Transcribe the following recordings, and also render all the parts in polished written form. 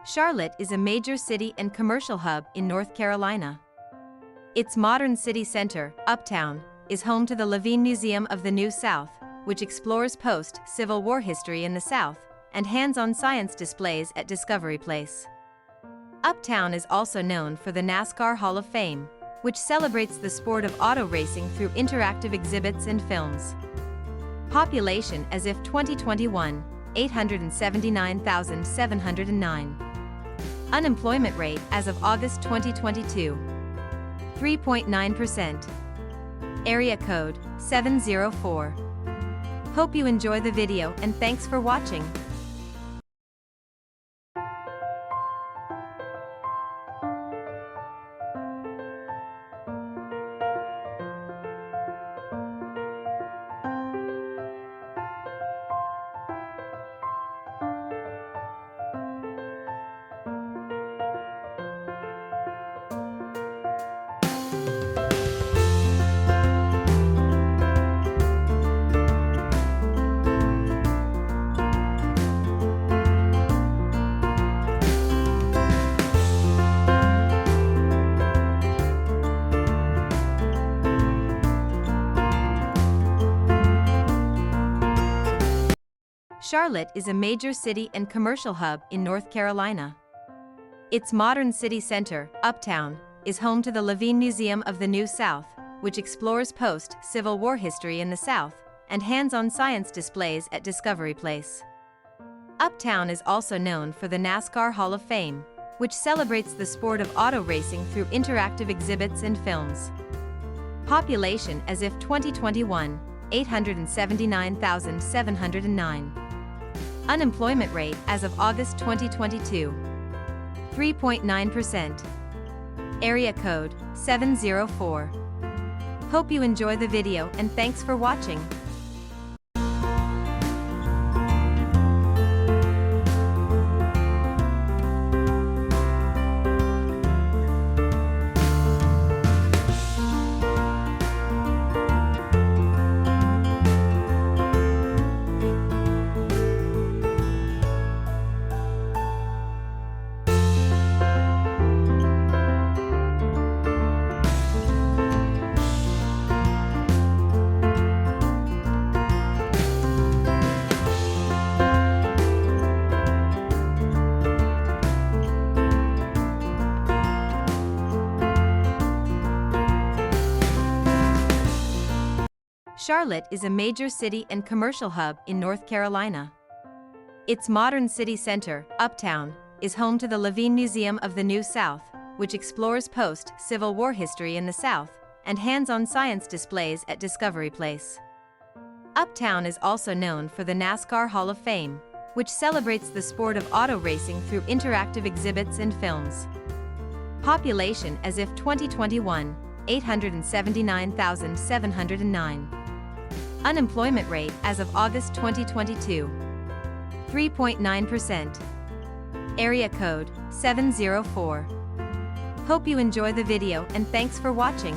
Charlotte is a major city and commercial hub in North Carolina. Its modern city center, Uptown, is home to the Levine Museum of the New South, which explores post-Civil War history in the South, and hands-on science displays at Discovery Place. Uptown is also known for the NASCAR Hall of Fame, which celebrates the sport of auto racing through interactive exhibits and films. Population as if 2021, 879,709. Unemployment rate as of August 2022, 3.9%. Area code 704. Hope you enjoy the video and thanks for watching. Charlotte is a major city and commercial hub in North Carolina. Its modern city center, Uptown, is home to the Levine Museum of the New South, which explores post-Civil War history in the South, and hands-on science displays at Discovery Place. Uptown is also known for the NASCAR Hall of Fame, which celebrates the sport of auto racing through interactive exhibits and films. Population as if 2021, 879,709. Unemployment rate as of August 2022, 3.9%. Area code 704. Hope you enjoy the video and thanks for watching. Charlotte is a major city and commercial hub in North Carolina. Its modern city center, Uptown, is home to the Levine Museum of the New South, which explores post-Civil War history in the South, and hands-on science displays at Discovery Place. Uptown is also known for the NASCAR Hall of Fame, which celebrates the sport of auto racing through interactive exhibits and films. Population as if 2021, 879,709. Unemployment rate as of August 2022, 3.9%. Area code 704. Hope you enjoy the video and thanks for watching.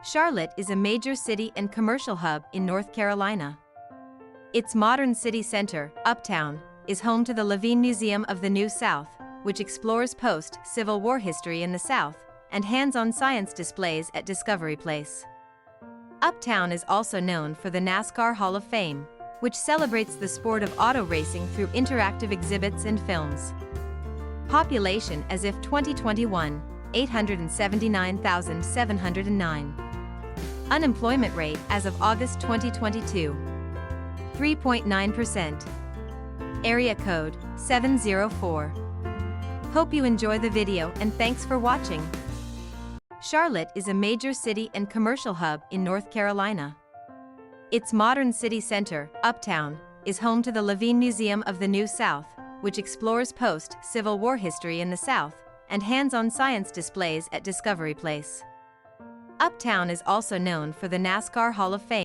Charlotte is a major city and commercial hub in North Carolina. Its modern city center, Uptown, is home to the Levine Museum of the New South, which explores post-Civil War history in the South, and hands-on science displays at Discovery Place. Uptown is also known for the NASCAR Hall of Fame, which celebrates the sport of auto racing through interactive exhibits and films. Population as if 2021, 879,709. Unemployment rate as of August 2022, 3.9%. Area code 704. Hope you enjoy the video and thanks for watching. Charlotte is a major city and commercial hub in North Carolina. Its modern city center, Uptown, is home to the Levine Museum of the New South, which explores post-Civil War history in the South, and hands-on science displays at Discovery Place. Uptown is also known for the NASCAR Hall of Fame.